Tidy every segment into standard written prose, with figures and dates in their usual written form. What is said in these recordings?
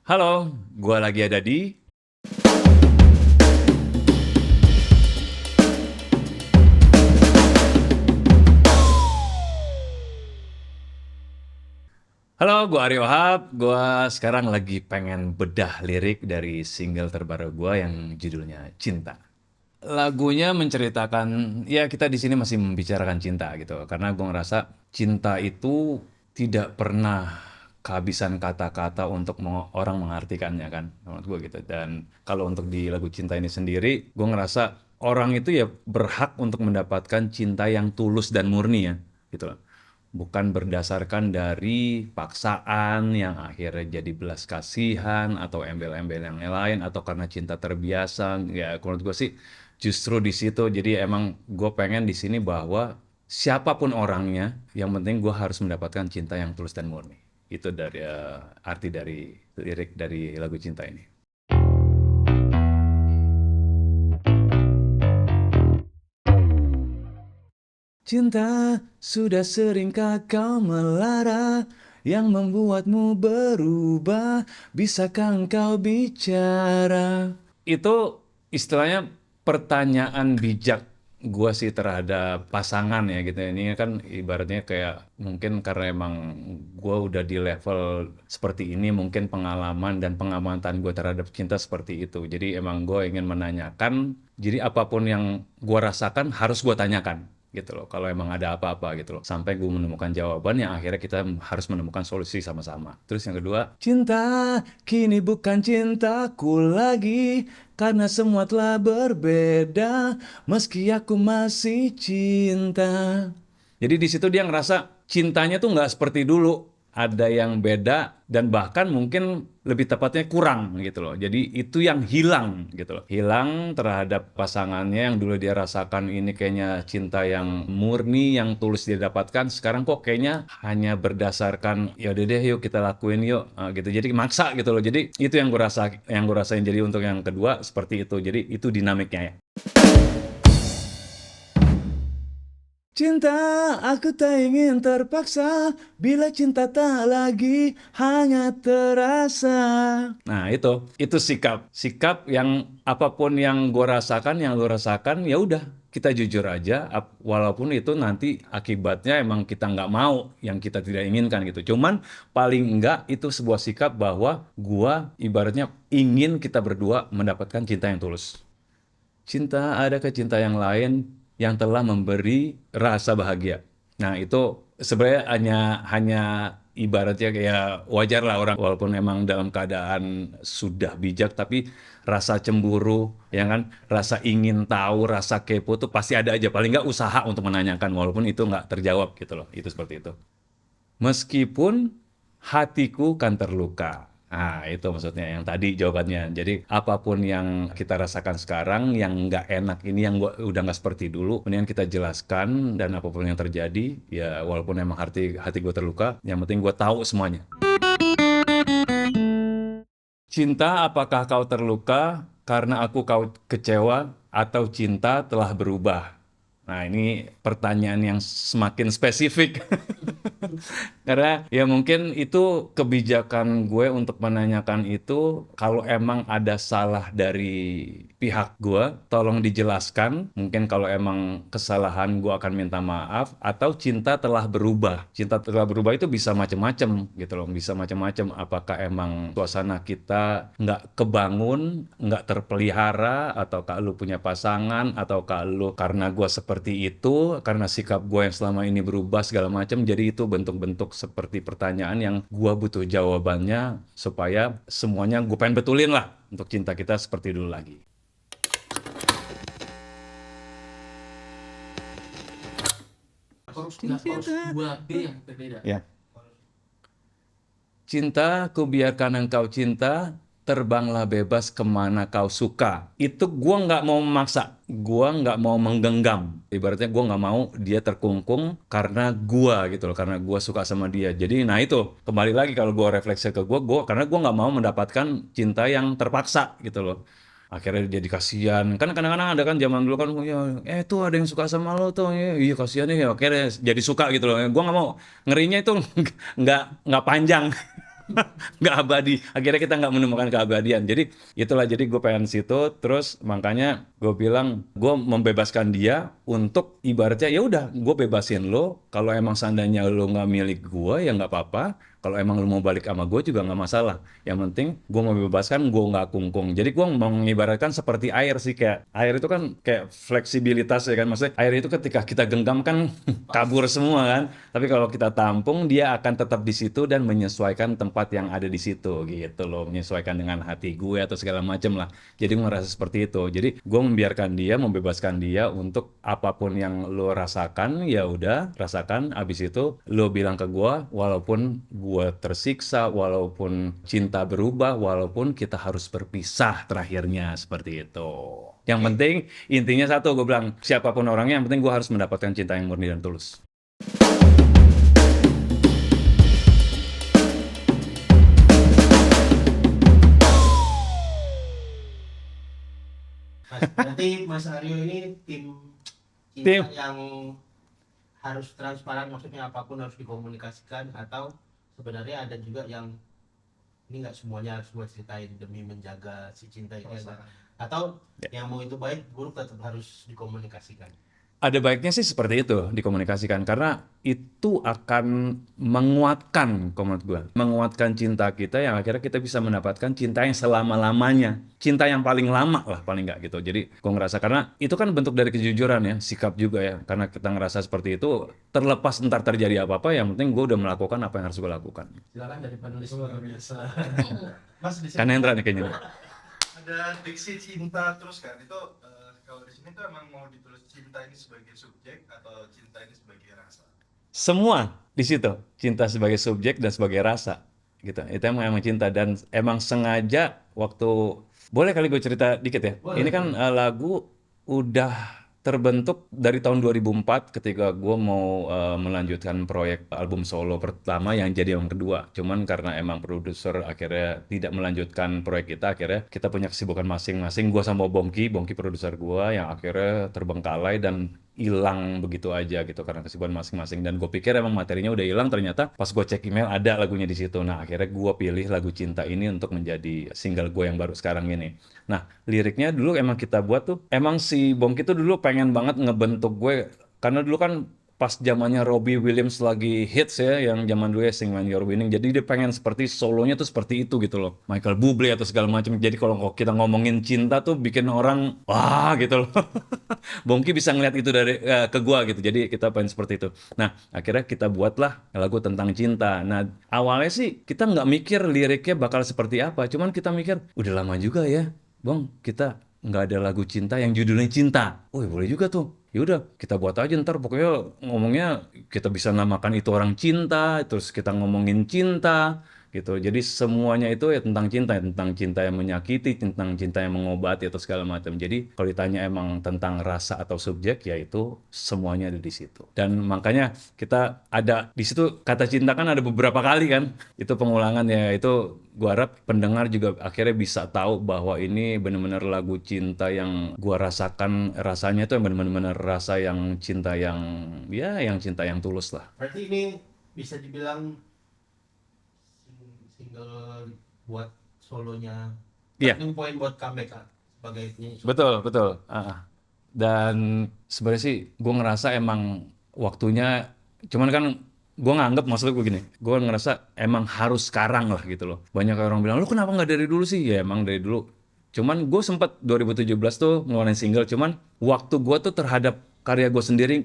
Halo, gua lagi ada di Halo, gua Aryo Wahab. Gua sekarang lagi pengen bedah lirik dari single terbaru gua yang judulnya Cinta. Lagunya menceritakan, ya kita di sini masih membicarakan cinta gitu. Karena gua ngerasa cinta itu tidak pernah kehabisan kata-kata untuk orang mengartikannya kan, menurut gua gitu. Dan kalau untuk di lagu Cinta ini sendiri, gua ngerasa orang itu ya berhak untuk mendapatkan cinta yang tulus dan murni ya, gitu loh. Bukan berdasarkan dari paksaan yang akhirnya jadi belas kasihan atau embel-embel yang lain atau karena cinta terbiasa. Ya menurut gue sih justru di situ. Jadi emang gue pengen di sini bahwa siapapun orangnya, yang penting gue harus mendapatkan cinta yang tulus dan murni. Itu dari arti dari lirik dari lagu Cinta ini. Cinta, sudah seringkah kau melara yang membuatmu berubah? Bisakah engkau bicara? Itu istilahnya pertanyaan bijak gua sih terhadap pasangan ya gitu. Ini kan ibaratnya kayak mungkin karena emang gua udah di level seperti ini, mungkin pengalaman dan pengamatan gua terhadap cinta seperti itu. Jadi emang gua ingin menanyakan, jadi apapun yang gua rasakan harus gua tanyakan gitu loh, kalau emang ada apa-apa gitu loh, sampai gue menemukan jawaban yang akhirnya kita harus menemukan solusi sama-sama. Terus yang kedua, cinta kini bukan cintaku lagi karena semua telah berbeda meski aku masih cinta. Jadi di situ dia ngerasa cintanya tuh nggak seperti dulu, ada yang beda dan bahkan mungkin lebih tepatnya kurang gitu loh. Jadi itu yang hilang gitu loh. Hilang terhadap pasangannya yang dulu dia rasakan ini kayaknya cinta yang murni, yang tulus dia dapatkan. Sekarang kok kayaknya hanya berdasarkan ya udah deh yuk kita lakuin yuk gitu. Jadi maksa gitu loh. Jadi itu yang gue rasain. Jadi untuk yang kedua seperti itu. Jadi itu dinamiknya ya. Cinta, aku tak ingin terpaksa bila cinta tak lagi hangat terasa. Nah, itu sikap yang apapun yang gue rasakan, yang lo rasakan, ya udah kita jujur aja, walaupun itu nanti akibatnya emang kita nggak mau, yang kita tidak inginkan gitu. Cuman paling enggak itu sebuah sikap bahwa gua ibaratnya ingin kita berdua mendapatkan cinta yang tulus. Cinta, adakah cinta yang lain yang telah memberi rasa bahagia? Nah, itu sebenarnya hanya ibaratnya kayak wajar lah orang walaupun emang dalam keadaan sudah bijak tapi rasa cemburu, ya kan, rasa ingin tahu, rasa kepo tuh pasti ada aja. Paling nggak usaha untuk menanyakan walaupun itu nggak terjawab gitu loh. Itu seperti itu. Meskipun hatiku kan terluka. Nah, itu maksudnya yang tadi jawabannya. Jadi, apapun yang kita rasakan sekarang, yang nggak enak ini, yang udah nggak seperti dulu, mendingan kita jelaskan, dan apapun yang terjadi, ya walaupun emang hati gue terluka, yang penting gue tahu semuanya. Cinta, apakah kau terluka karena aku kau kecewa atau cinta telah berubah? Nah, ini pertanyaan yang semakin spesifik. Karena ya mungkin itu kebijakan gue untuk menanyakan itu, kalau emang ada salah dari pihak gue, tolong dijelaskan. Mungkin kalau emang kesalahan gue akan minta maaf, atau cinta telah berubah. Cinta telah berubah itu bisa macam-macam gitu loh, bisa macam-macam. Apakah emang suasana kita nggak kebangun, nggak terpelihara, atau kalau lu punya pasangan, atau kalau karena gue seperti itu, karena sikap gue yang selama ini berubah segala macam. Jadi itu bentuk-bentuk seperti pertanyaan yang gue butuh jawabannya supaya semuanya gue pengen betulin lah untuk cinta kita seperti dulu lagi. Harus dua B yang berbeda. Ya. Cinta, ku biarkan engkau cinta, terbanglah bebas kemana kau suka. Itu gua nggak mau memaksa, gua nggak mau menggenggam. Ibaratnya gua nggak mau dia terkungkung karena gua gitu loh, karena gua suka sama dia. Jadi, nah itu kembali lagi kalau gua refleksi ke gua karena gua nggak mau mendapatkan cinta yang terpaksa gitu loh. Akhirnya jadi kasihan. Kan kadang-kadang ada kan zaman dulu kan, ya, tuh ada yang suka sama lo tuh, ya, iya kasihan ya, akhirnya jadi suka gitu loh. Gua nggak mau, ngerinya itu nggak panjang. nggak abadi. Akhirnya kita nggak menemukan keabadian. Jadi itulah, jadi gue pengen situ. Terus makanya gue bilang gue membebaskan dia untuk ibaratnya ya udah gue bebasin lo. Kalau emang seandainya lo nggak milik gue ya nggak apa-apa. Kalau emang lo mau balik sama gue juga nggak masalah. Yang penting gue mau bebaskan, gue nggak kungkung. Jadi gue mau mengibaratkan seperti air sih, kayak air itu kan kayak fleksibilitas ya kan. Maksudnya air itu ketika kita genggam kan kabur semua kan. Tapi kalau kita tampung dia akan tetap di situ dan menyesuaikan tempat yang ada di situ gitu loh, menyesuaikan dengan hati gue atau segala macam lah. Jadi gue ngerasa seperti itu. Jadi gue membiarkan dia, membebaskan dia untuk apapun yang lo rasakan ya udah rasakan. Abis itu lo bilang ke gue, walaupun gue tersiksa, walaupun cinta berubah, walaupun kita harus berpisah terakhirnya seperti itu. Yang penting intinya satu, gue bilang siapapun orangnya, yang penting gue harus mendapatkan cinta yang murni dan tulus. Berarti Mas Aryo ini tim Tim, cinta yang harus transparan, maksudnya apapun harus dikomunikasikan, atau sebenarnya ada juga yang ini nggak semuanya harus gue ceritain demi menjaga si cinta ini, atau yang mau itu baik buruk tetap harus dikomunikasikan. ada baiknya sih seperti itu dikomunikasikan, karena itu akan menguatkan, kalau menurut gue, menguatkan cinta kita yang akhirnya kita bisa mendapatkan cinta yang selama-lamanya, cinta yang paling lama lah paling nggak gitu. Jadi gue ngerasa karena itu kan bentuk dari kejujuran ya, sikap juga ya, karena kita ngerasa seperti itu, terlepas ntar terjadi apa-apa, yang penting gue udah melakukan apa yang harus gue lakukan. Silakan dari penulis Luar luar biasa. biasa. Mas di Kan sini Hendra nih kayaknya. ada diksi cinta terus kan itu kalau di sini tuh emang mau ditulis cinta ini sebagai subjek atau cinta ini sebagai rasa? Semua di situ, cinta sebagai subjek dan sebagai rasa gitu. Itu emang cinta, dan emang sengaja waktu, boleh kali gue cerita dikit ya. Boleh, Ini kan lagu udah terbentuk dari tahun 2004 ketika gue mau melanjutkan proyek album solo pertama yang jadi yang kedua. Cuman karena emang produser akhirnya tidak melanjutkan proyek kita, akhirnya kita punya kesibukan masing-masing. Gue sama Bongki produser gue yang akhirnya terbengkalai dan hilang begitu aja gitu karena kesibukan masing-masing. Dan gue pikir emang materinya udah hilang, ternyata pas gue cek email ada lagunya di situ. Nah akhirnya gue pilih lagu Cinta ini untuk menjadi single gue yang baru sekarang ini. Nah liriknya dulu emang kita buat tuh, emang si Bongki tuh dulu pengen banget ngebentuk gue, karena dulu kan pas zamannya Robbie Williams lagi hits ya, yang zaman dulu ya Sing When You're Winning. Jadi dia pengen seperti solonya tuh seperti itu gitu loh, Michael Bublé atau segala macam. Jadi kalau kita ngomongin cinta tuh bikin orang wah gitu loh. Bongki bisa ngeliat itu dari ke gua gitu. Jadi kita pengen seperti itu. Nah, akhirnya kita buatlah lagu tentang cinta. Nah, awalnya sih kita nggak mikir liriknya bakal seperti apa. Cuman kita mikir, udah lama juga ya, Bang, kita nggak ada lagu cinta yang judulnya cinta. Oh, boleh juga tuh. Ya udah, kita buat aja ntar pokoknya ngomongnya kita bisa namakan itu orang cinta, terus kita ngomongin cinta gitu. Jadi semuanya itu ya tentang cinta yang menyakiti, tentang cinta yang mengobati atau segala macam. Jadi kalau ditanya emang tentang rasa atau subjek, ya itu semuanya ada di situ. Dan makanya kita ada di situ kata cinta kan ada beberapa kali kan. Itu pengulangan ya, itu gua harap pendengar juga akhirnya bisa tahu bahwa ini benar-benar lagu cinta yang gua rasakan, rasanya itu yang benar-benar rasa yang cinta yang ya yang cinta yang tulus lah. Berarti ini bisa dibilang single buat solonya, Iya. turning point buat comeback lah sebagai penyanyi. Betul, betul. Dan sebenarnya sih gue ngerasa emang waktunya, cuman kan gue nganggep maksudnya gue gini, gue ngerasa emang harus sekarang lah gitu loh. Banyak orang bilang, lu kenapa nggak dari dulu sih? Ya emang dari dulu. Cuman gue sempet 2017 tuh ngeluarin single, cuman waktu gue tuh terhadap karya gue sendiri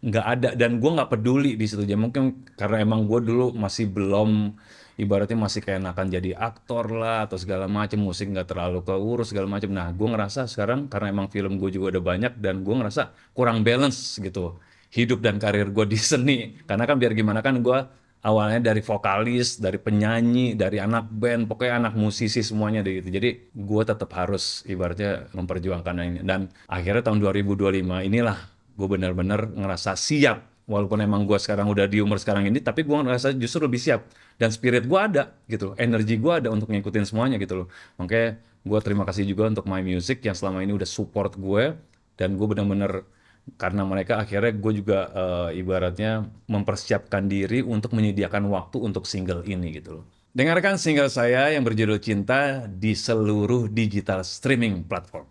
nggak ada, dan gue nggak peduli di situ. Ya mungkin karena emang gue dulu masih belum, ibaratnya masih kayak enakan jadi aktor lah atau segala macam, musik nggak terlalu keurus segala macam. Nah gue ngerasa sekarang karena emang film gue juga udah banyak, dan gue ngerasa kurang balance gitu hidup dan karir gue di seni. Karena kan biar gimana kan gue awalnya dari vokalis, dari penyanyi, dari anak band, pokoknya anak musisi semuanya deh gitu. Jadi gue tetap harus ibaratnya memperjuangkan ini. Dan akhirnya tahun 2025 inilah gue benar-benar ngerasa siap. Walaupun emang gue sekarang udah di umur sekarang ini, tapi gue ngerasa justru lebih siap. Dan spirit gue ada gitu, energi gue ada untuk ngikutin semuanya gitu loh. Makanya gue terima kasih juga untuk My Music yang selama ini udah support gue. Dan gue benar-benar, karena mereka akhirnya gue juga ibaratnya mempersiapkan diri untuk menyediakan waktu untuk single ini gitu loh. Dengarkan single saya yang berjudul Cinta di seluruh digital streaming platform.